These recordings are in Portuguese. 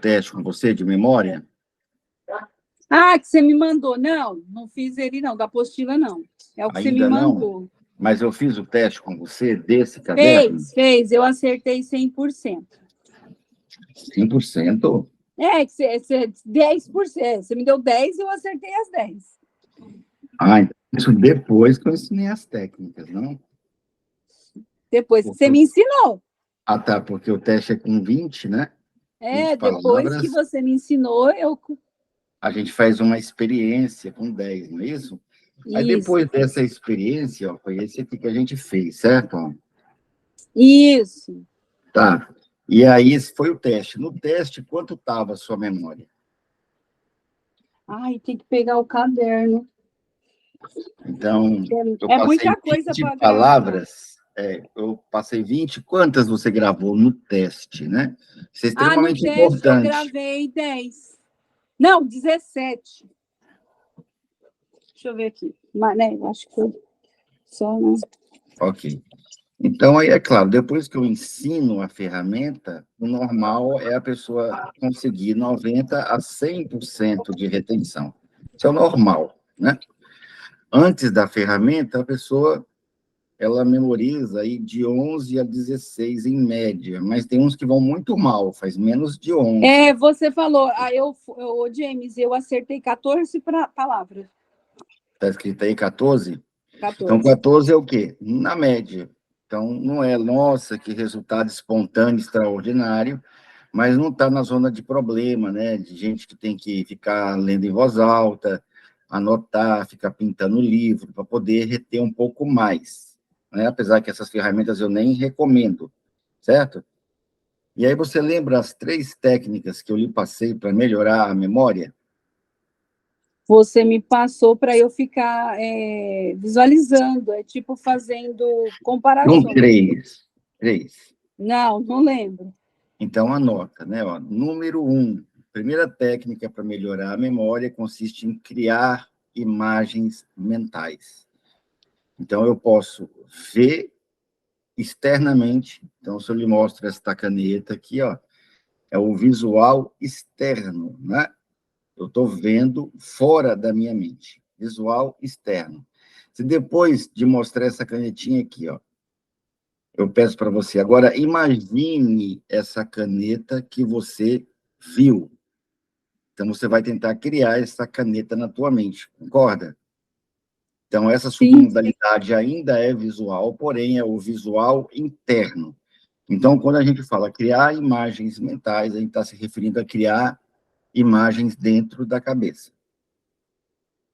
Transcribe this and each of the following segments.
teste com você de memória? Ah, que você me mandou. Não, não fiz ele, não, da apostila, não. É o que você me Ainda não? mandou. Mas eu fiz o teste com você desse caderno? Fez. Eu acertei 100%. 100%? É, que 10%. Você me deu 10 e eu acertei as 10. Ah, então isso depois que eu ensinei as técnicas, não? Depois que você me ensinou. Ah, tá, porque o teste é com 20, né? 20 Depois palavras. que você me ensinou, eu... A gente faz uma experiência com 10, não é isso? Aí depois dessa experiência, ó, foi esse aqui que a gente fez, certo? Isso. Tá. E aí esse foi o teste. No teste, quanto estava a sua memória? Ai, tem que pegar o caderno. Então, eu É passei muita coisa 20 para gravar. palavras. Eu passei 20. Quantas você gravou no teste, né? Isso é No extremamente teste eu importante. gravei 10. Não, 17. Deixa eu ver aqui. Mas, né, eu acho que foi só, né? Ok. Então, aí é claro, depois que eu ensino a ferramenta, o normal é a pessoa conseguir 90% a 100% de retenção. Isso é o normal, né? Antes da ferramenta, a pessoa, ela memoriza aí de 11 a 16 em média, mas tem uns que vão muito mal, faz menos de 11. Você falou, James, eu acertei 14 palavras. Está escrito aí 14? 14. Então, 14 é o quê? Na média. Então, não é, nossa, que resultado espontâneo, extraordinário, mas não está na zona de problema, né? De gente que tem que ficar lendo em voz alta, anotar, ficar pintando o livro, para poder reter um pouco mais, né? Apesar que essas ferramentas eu nem recomendo, certo? E aí você lembra as 3 técnicas que eu lhe passei para melhorar a memória? Você me passou para eu ficar visualizando, tipo fazendo comparações. São 3. 3. Não lembro. Então, anota, né? Ó, número 1, primeira técnica para melhorar a memória consiste em criar imagens mentais. Então, eu posso ver externamente. Então, se eu lhe mostro esta caneta aqui, ó, é o visual externo, né? Eu estou vendo fora da minha mente. Visual externo. Se depois de mostrar essa canetinha aqui, ó, eu peço para você, agora imagine essa caneta que você viu. Então, você vai tentar criar essa caneta na tua mente, concorda? Então, essa submodalidade ainda é visual, porém é o visual interno. Então, quando a gente fala criar imagens mentais, a gente está se referindo a criar imagens dentro da cabeça.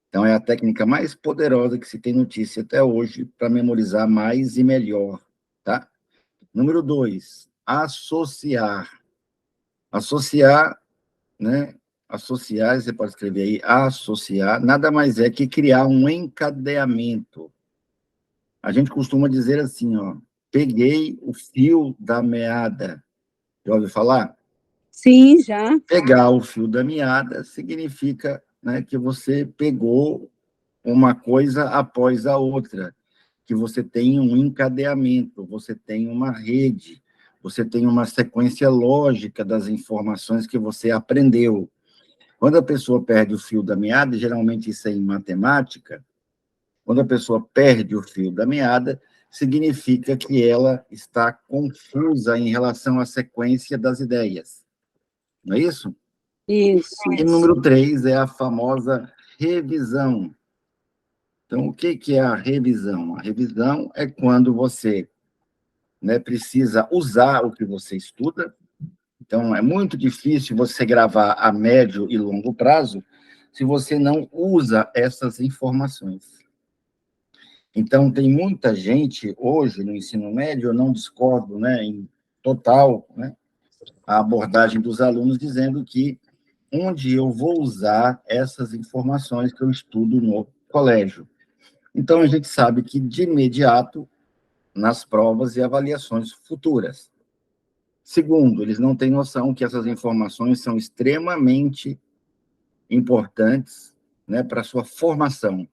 Então, é a técnica mais poderosa que se tem notícia até hoje para memorizar mais e melhor, tá? Número 2, associar. Associar, né? Associar, você pode escrever aí, associar, nada mais é que criar um encadeamento. A gente costuma dizer assim, ó, peguei o fio da meada. Já ouviu falar? Sim, já. Pegar o fio da meada significa, né, que você pegou uma coisa após a outra, que você tem um encadeamento, você tem uma rede, você tem uma sequência lógica das informações que você aprendeu. Quando a pessoa perde o fio da meada, geralmente isso é em matemática, quando a pessoa perde o fio da meada, significa que ela está confusa em relação à sequência das ideias. Não é isso? Isso. E número 3 é a famosa revisão. Então, o que é a revisão? A revisão é quando você, né, precisa usar o que você estuda. Então, é muito difícil você gravar a médio e longo prazo se você não usa essas informações. Então, tem muita gente hoje no ensino médio, eu não discordo, né, em total, né, a abordagem dos alunos dizendo que onde eu vou usar essas informações que eu estudo no colégio. Então, a gente sabe que, de imediato, nas provas e avaliações futuras. Segundo, eles não têm noção que essas informações são extremamente importantes, né, para a sua formação.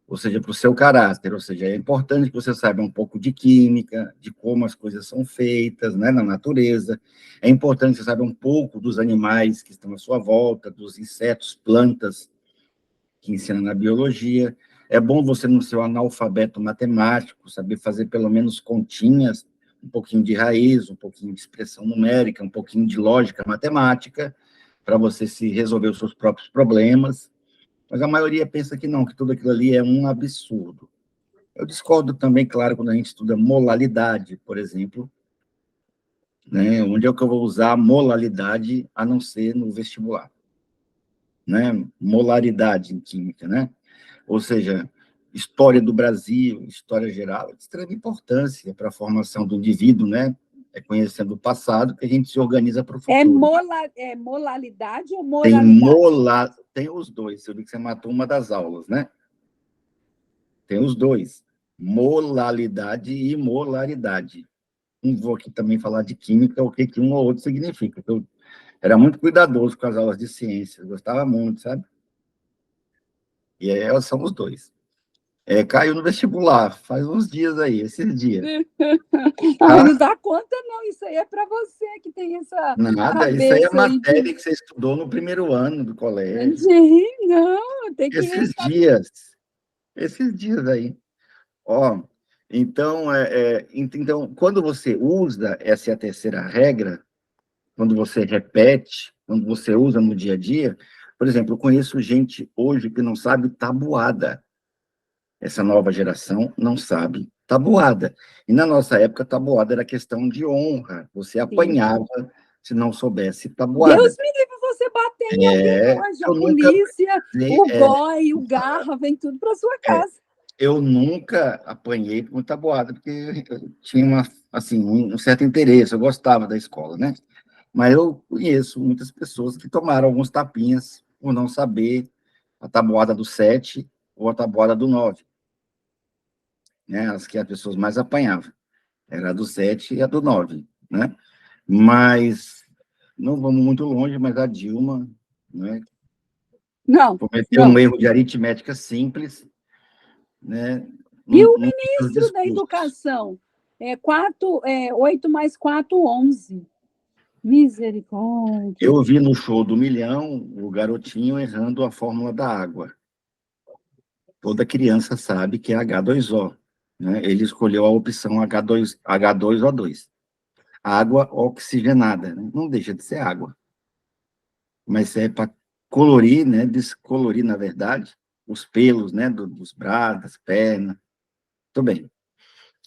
ou seja, para o seu caráter, ou seja, é importante que você saiba um pouco de química, de como as coisas são feitas, né, na natureza, é importante que você saiba um pouco dos animais que estão à sua volta, dos insetos, plantas, que ensina na biologia, é bom você não ser um analfabeto matemático, saber fazer pelo menos continhas, um pouquinho de raiz, um pouquinho de expressão numérica, um pouquinho de lógica matemática, para você se resolver os seus próprios problemas, mas a maioria pensa que não, que tudo aquilo ali é um absurdo. Eu discordo também, claro, quando a gente estuda molalidade, por exemplo, né? Onde é que eu vou usar molalidade a não ser no vestibular? Né? Molaridade em química, né? Ou seja, história do Brasil, história geral, é de extrema importância para a formação do indivíduo, né? É conhecendo o passado que a gente se organiza para o futuro. É molalidade ou moralidade? Tem os dois, eu vi que você matou uma das aulas, né? Tem os dois, molalidade e molaridade. Não vou aqui também falar de química, o que um ou outro significa. Eu era muito cuidadoso com as aulas de ciências, gostava muito, sabe? E aí são os dois. Caiu no vestibular, faz uns dias aí, esses dias. Ai, Tá? não dá conta, não. Isso aí é para você que tem essa Nada, isso aí é cabeça aí matéria de. que você estudou no primeiro ano do colégio. Não, tem que Esses restar. dias, esses dias aí. Ó, então, quando você usa, essa é a terceira regra, quando você repete, quando você usa no dia a dia, por exemplo, eu conheço gente hoje que não sabe tabuada. Essa nova geração não sabe tabuada. E na nossa época, tabuada era questão de honra. Você Sim. apanhava se não soubesse Deus tabuada. me livre você bater em alguém É, hoje. A eu nunca polícia, precisei, o boy, o garra, vem tudo para sua é, casa. eu nunca apanhei com tabuada, porque eu tinha assim, um certo interesse, eu gostava da escola, né? Mas eu conheço muitas pessoas que tomaram alguns tapinhas por não saber a tabuada do 7 ou a tabuada do 9, né? As que as pessoas mais apanhavam. Era a do 7 e a do 9, né? Mas não vamos muito longe, mas a Dilma, né, Não, cometeu um não. erro de aritmética simples, né, E o num dos ministro da discursos. Educação? 8 mais 4, 11. Misericórdia. Eu vi no show do Milhão o garotinho errando a fórmula da água. Toda criança sabe que é H2O, né? Ele escolheu a opção H2O2. Água oxigenada, né? Não deixa de ser água, mas é para colorir, né? Descolorir, na verdade, os pelos, né? Dos braços, das pernas. Tudo bem.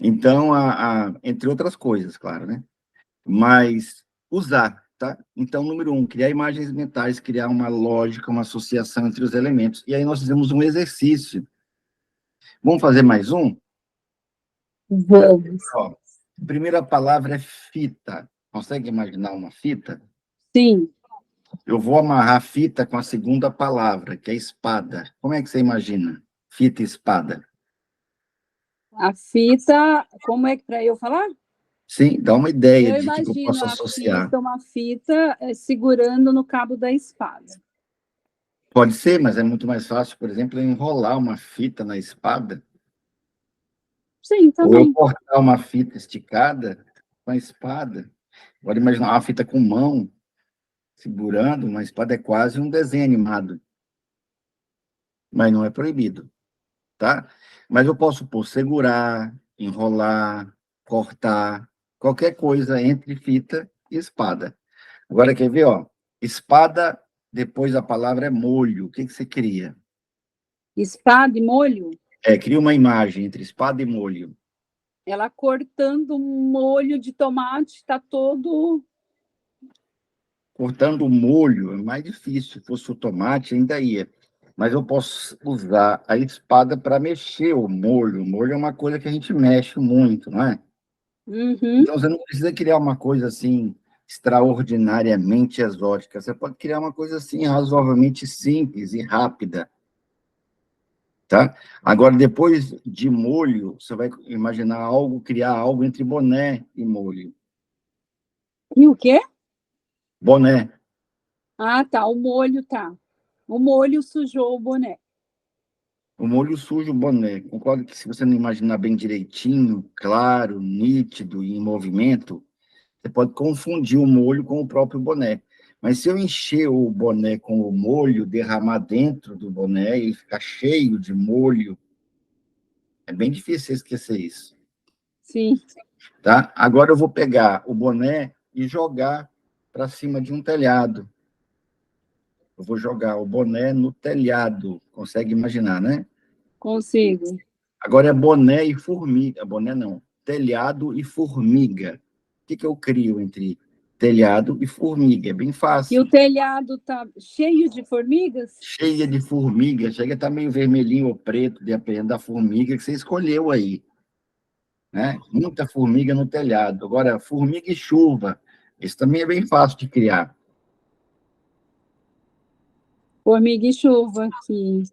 Então, entre outras coisas, claro, né? Mas usar, tá? Então, número um, criar imagens mentais, criar uma lógica, uma associação entre os elementos. E aí nós fizemos um exercício. Vamos fazer mais um? Vamos. Ó, a primeira palavra é fita. Consegue imaginar uma fita? Sim. Eu vou amarrar fita com a segunda palavra, que é espada. Como é que você imagina? Fita e espada. A fita, como é que para eu falar? Sim, dá uma ideia Eu de que eu imagino posso a associar. fita, uma fita segurando no cabo da espada. Pode ser, mas é muito mais fácil, por exemplo, enrolar uma fita na espada, Sim, ou eu também. cortar uma fita esticada com a espada. Pode imaginar uma fita com mão, segurando, uma espada é quase um desenho animado, mas não é proibido, tá? Mas eu posso pôr segurar, enrolar, cortar, qualquer coisa entre fita e espada. Agora, quer ver, ó? Espada, depois a palavra é molho. O que que você cria? Espada e molho, Cria uma imagem entre espada e molho. ela cortando um molho de tomate, está todo. Cortando o molho é mais difícil. Se fosse o tomate, ainda ia. Mas eu posso usar a espada para mexer o molho. O molho é uma coisa que a gente mexe muito, não é? Uhum. Então, você não precisa criar uma coisa assim extraordinariamente exótica. Você pode criar uma coisa assim razoavelmente simples e rápida, tá? Agora, depois de molho, você vai imaginar algo, criar algo entre boné e molho. E o quê? Boné. Ah, tá. O molho tá. O molho sujou o boné. O molho suja o boné. Concordo que se você não imaginar bem direitinho, claro, nítido e em movimento, você pode confundir o molho com o próprio boné. Mas se eu encher o boné com o molho, derramar dentro do boné e ficar cheio de molho, é bem difícil esquecer isso. Sim. Tá? Agora eu vou pegar o boné e jogar para cima de um telhado. Eu vou jogar o boné no telhado. Consegue imaginar, né? Consigo. Agora é boné e formiga. Boné não. Telhado e formiga. O que eu crio entre telhado e formiga? É bem E fácil. o telhado tá cheio de formigas? Cheia de formiga. Chega a estar meio vermelhinho ou preto, dependendo da formiga que você escolheu aí. Né? Muita formiga no telhado. Agora, formiga e chuva. Isso também é bem fácil de criar. Formiga e chuva aqui.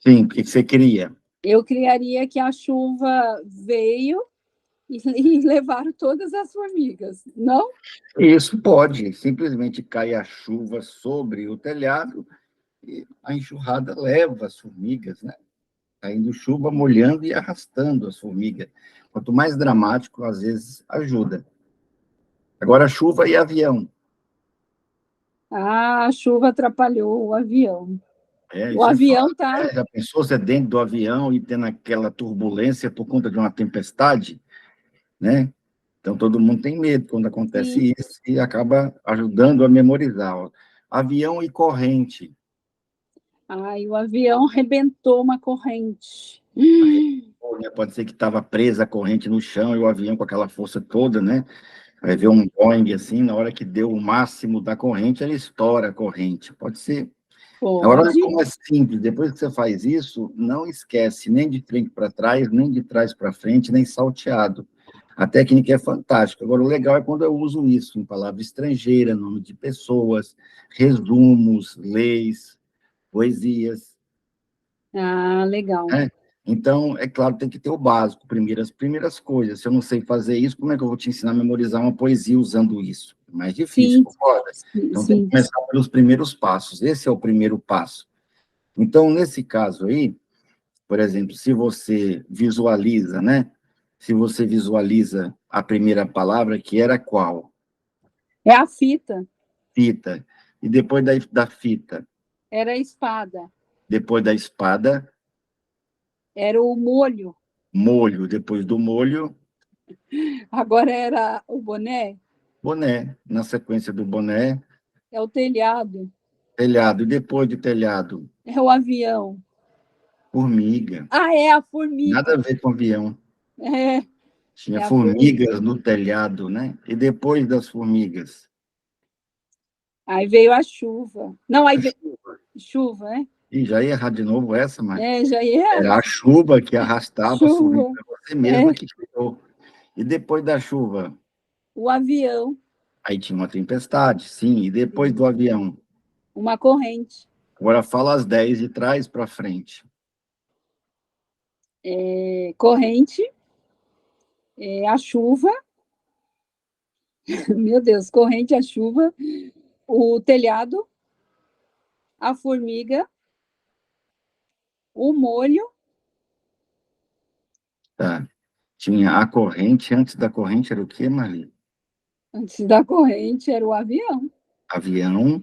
Sim, o que você cria? Eu criaria que a chuva veio e levaram todas as formigas, não? Isso pode. Simplesmente cai a chuva sobre o telhado e a enxurrada leva as formigas, né? Caindo chuva, molhando e arrastando as formigas. Quanto mais dramático, às vezes, ajuda. Agora, chuva e avião. Ah, a chuva atrapalhou o avião. O Isso é fácil. avião tá. Já pensou você dentro do avião e tendo aquela turbulência por conta de uma tempestade, né? Então, todo mundo tem medo quando Sim. acontece isso e acaba ajudando a memorizar. Ó. Avião e corrente. Ai, o avião arrebentou uma corrente. Pode ser que estava presa a corrente no chão e o avião com aquela força toda, né? Vai ver um Boeing assim, na hora que deu o máximo da corrente, ele estoura a corrente. Pode ser. Agora, olha Pode. como é simples. Depois que você faz isso, não esquece nem de frente para trás, nem de trás para frente, nem salteado. A técnica é fantástica. Agora, o legal é quando eu uso isso em palavra estrangeira, nome de pessoas, resumos, leis, poesias. Ah, legal. Né? Então, é claro, tem que ter o básico, as primeiras coisas. Se eu não sei fazer isso, como é que eu vou te ensinar a memorizar uma poesia usando isso? É mais difícil, Sim, concorda? sim, Então, tem que sim. começar pelos primeiros passos. Esse é o primeiro passo. Então, nesse caso aí, por exemplo, se você visualiza, né? Se você visualiza a primeira palavra, que era qual? É a fita. Fita. E depois da fita, Era a espada. depois da espada, Era o molho. molho. Depois do molho, Agora era o boné. boné. Na sequência do boné, É o telhado. telhado. E depois do telhado, É o avião. formiga. Ah, é a Nada a formiga. ver com avião. É, Tinha é a formiga. formigas no telhado, né? E depois das formigas, Aí veio a chuva. Não, aí a veio chuva. chuva, né? E já ia errar de novo essa, mas É, já ia. era a chuva que arrastava as formigas, Chuva. você mesma É, que criou. E depois da chuva, o avião. aí tinha uma tempestade, sim. E depois do avião, Uma corrente. agora fala as 10 de trás para frente. É, corrente. É, a chuva. Meu Deus, corrente, a chuva. O telhado. A formiga. O molho. Tá. Tinha a corrente, antes da corrente era o quê, Marli? Antes da corrente era o avião. Avião,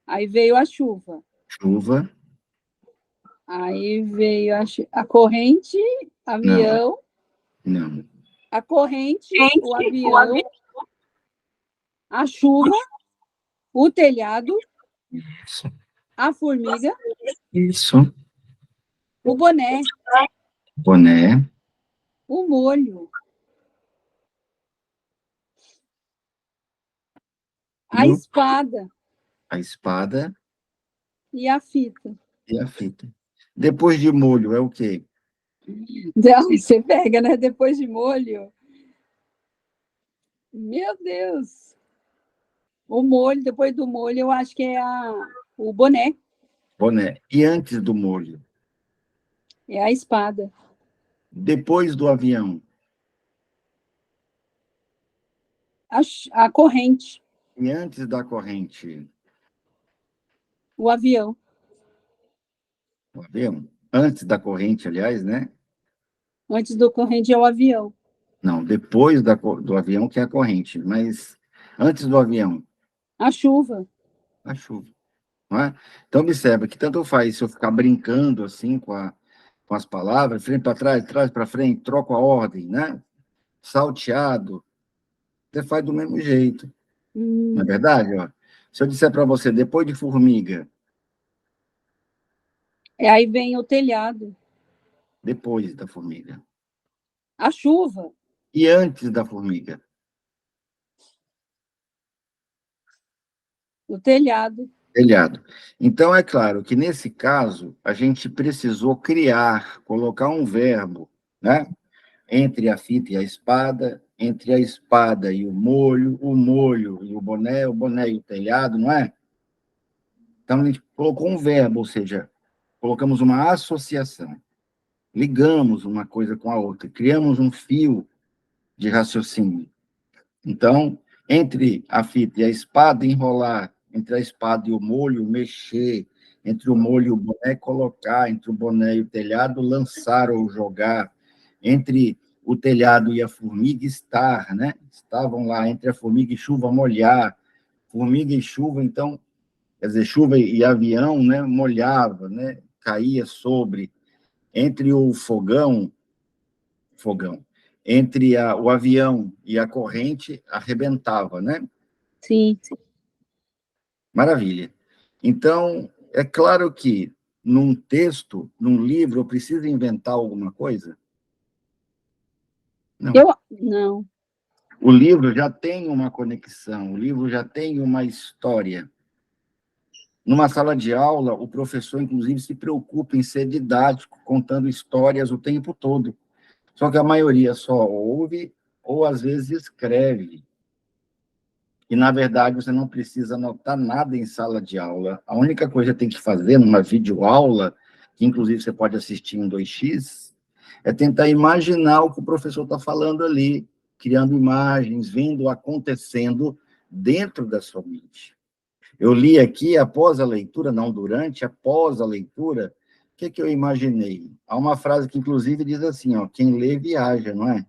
Aí veio a chuva. chuva, Aí veio a corrente, não, avião, não. a corrente, o avião, a chuva, o telhado, Isso. a formiga, Isso. o boné, Boné, o molho, e a espada a espada e a fita. e a fita. Depois de molho é o quê? Então, você pega, né? Depois de molho. Meu Deus! O molho, depois do molho, eu acho que é o boné, Boné. E antes do molho? é a espada, Depois do avião? a corrente, E antes da corrente? o avião. O avião. antes da corrente, aliás, né? Antes do corrente é o avião. Não, depois do avião que é a corrente, mas antes do avião, A chuva. a chuva. Não é? Então, observa que tanto faz se eu ficar brincando assim com as palavras, frente para trás, trás para frente, troco a ordem, né? Salteado, você faz do mesmo jeito, não é Hum. verdade? Ó, se eu disser para você, depois de formiga, Aí vem o telhado. depois da formiga, A chuva. e antes da formiga, O telhado. telhado. Então, é claro que nesse caso, a gente precisou criar, colocar um verbo, né? Entre a fita e a espada, entre a espada e o molho e o boné e o telhado, não é? Então, a gente colocou um verbo, ou seja, colocamos uma associação, ligamos uma coisa com a outra, criamos um fio de raciocínio. Então, entre a fita e a espada, enrolar, entre a espada e o molho, mexer, entre o molho e o boné, colocar, entre o boné e o telhado, lançar ou jogar, entre o telhado e a formiga, estar, né? Estavam lá, entre a formiga e chuva, molhar, formiga e chuva, então, quer dizer, chuva e avião, né? Molhava, né? Caía sobre, entre o fogão, entre o avião e a corrente, arrebentava, né? Sim. Maravilha. Então, é claro que num texto, num livro, eu preciso inventar alguma coisa? Não. Não. O livro já tem uma conexão, o livro já tem uma história. Numa sala de aula, o professor, inclusive, se preocupa em ser didático, contando histórias o tempo todo. Só que a maioria só ouve ou, às vezes, escreve. E, na verdade, você não precisa anotar nada em sala de aula. A única coisa que tem que fazer numa videoaula, que inclusive você pode assistir em 2x, é tentar imaginar o que o professor está falando ali, criando imagens, vendo acontecendo dentro da sua mente. Eu li aqui, após a leitura, não durante, após a leitura, o que eu imaginei? Há uma frase que, inclusive, diz assim, ó, quem lê viaja, não é?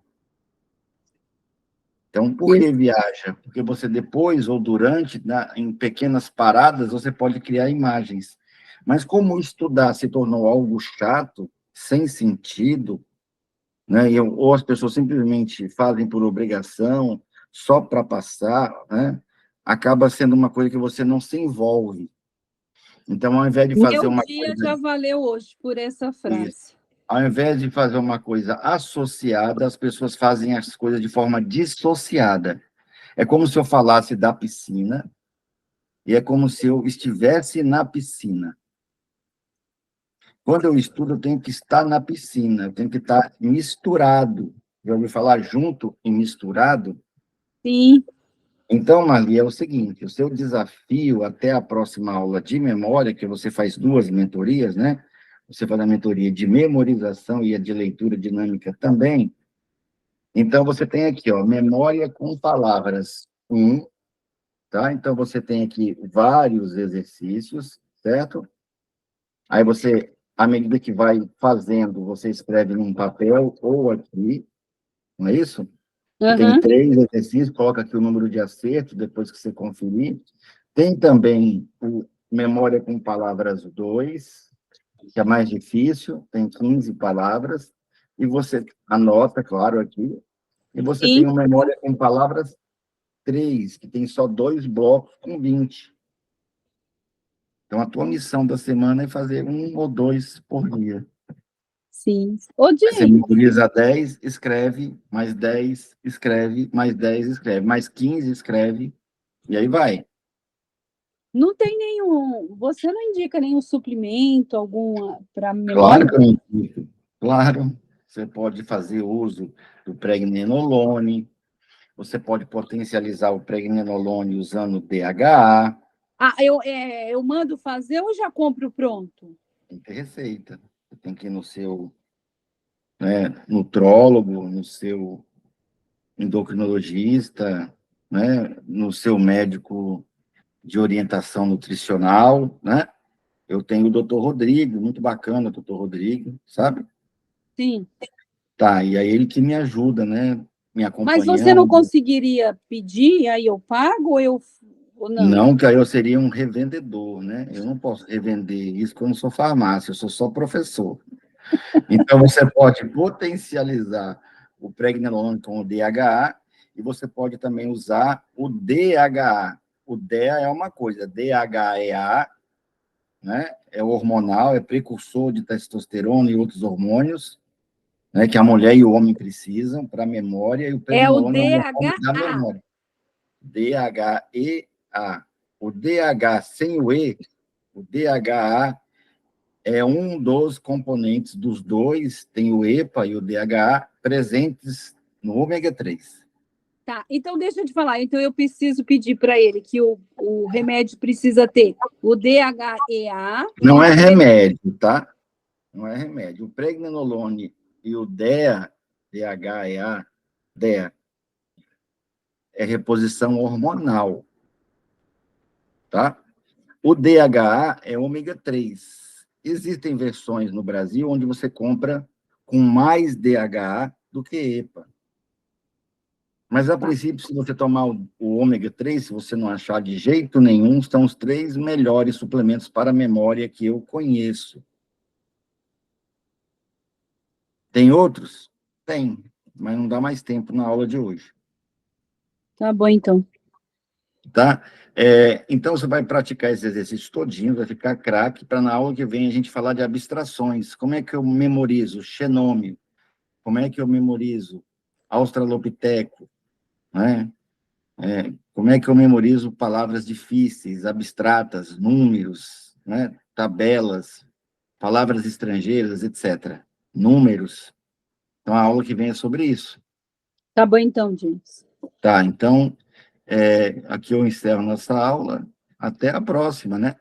Então, por que Isso. viaja? Porque você depois ou durante, em pequenas paradas, você pode criar imagens. Mas como estudar se tornou algo chato, sem sentido, né? Ou as pessoas simplesmente fazem por obrigação, só para passar, né? Acaba sendo uma coisa que você não se envolve. Então, ao invés de fazer Meu uma dia coisa já valeu hoje por essa isso, frase. ao invés de fazer uma coisa associada, as pessoas fazem as coisas de forma dissociada. É como se eu falasse da piscina, e é como se eu estivesse na piscina. Quando eu estudo, eu tenho que estar na piscina, eu tenho que estar misturado. Já ouviu falar junto e misturado? Sim. Então, Marli, é o seguinte, o seu desafio até a próxima aula de memória, que você faz 2 mentorias, né? Você faz a mentoria de memorização e a de leitura dinâmica também. Então, você tem aqui, ó, memória com palavras. Tá? Então, você tem aqui vários exercícios, certo? Aí você, à medida que vai fazendo, você escreve num papel ou aqui, não é isso? Você tem Aham. 3 exercícios, coloca aqui o número de acertos, depois que você conferir. Tem também o Memória com Palavras 2, que é mais difícil, tem 15 palavras, e você anota, claro, aqui, e você tem Sim. o Memória com Palavras 3, que tem só 2 blocos com 20. Então, a tua missão da semana é fazer 1 ou 2 por dia. Sim. Ô, Aí você Dinho, memoriza 10, escreve, mais 10, escreve, mais 10, escreve, mais 15, escreve, e aí vai. não tem nenhum. Você não indica nenhum suplemento, alguma para Claro memória? que eu indico. Claro, você pode fazer uso do pregnenolone, você pode potencializar o pregnenolone usando o DHA, Ah, eu mando fazer ou já compro pronto? tem que ter receita. Você tem que ir no seu, né, nutrólogo, no seu endocrinologista, né, no seu médico de orientação nutricional, né? Eu tenho o doutor Rodrigo, muito bacana o doutor Rodrigo, sabe? Sim. Tá, e aí ele que me ajuda, né? Me Mas você não acompanhando. conseguiria pedir, aí eu pago ou não? Não, que aí eu seria um revendedor, né? Eu não posso revender isso, porque eu não sou farmácia, eu sou só professor. Então, você pode potencializar o pregnenolone com o DHA e você pode também usar o DHA. O DHA é uma coisa, DHEA, né? É hormonal, é precursor de testosterona e outros hormônios, né? Que a mulher e o homem precisam para a memória, e o É o pregnenolone é um hormônio da DHA. memória. DHEA. O DH sem o E, o DHA é um dos componentes dos dois, tem o EPA e o DHA, presentes no ômega 3. Tá, então deixa eu te falar. Então eu preciso pedir para ele que o remédio precisa ter o DHEA. Não é remédio, tá? Não é remédio. O pregnenolone e o DEA, DHEA, DEA, é reposição hormonal, tá? O DHA é ômega 3. Existem versões no Brasil onde você compra com mais DHA do que EPA. Mas, a princípio, se você tomar o ômega 3, se você não achar de jeito nenhum, são os 3 melhores suplementos para a memória que eu conheço. Tem outros? Tem, mas não dá mais tempo na aula de hoje. Tá bom, então. Tá? Então, você vai praticar esse exercício todinho, vai ficar craque, para na aula que vem a gente falar de abstrações. Como é que eu memorizo xenômio? Como é que eu memorizo australopiteco? Né? Como é que eu memorizo palavras difíceis, abstratas, números, né? Tabelas, palavras estrangeiras, etc. Números. Então, a aula que vem é sobre isso. Tá bom, então, James. Tá, então, aqui eu encerro nossa aula. Até a próxima, né?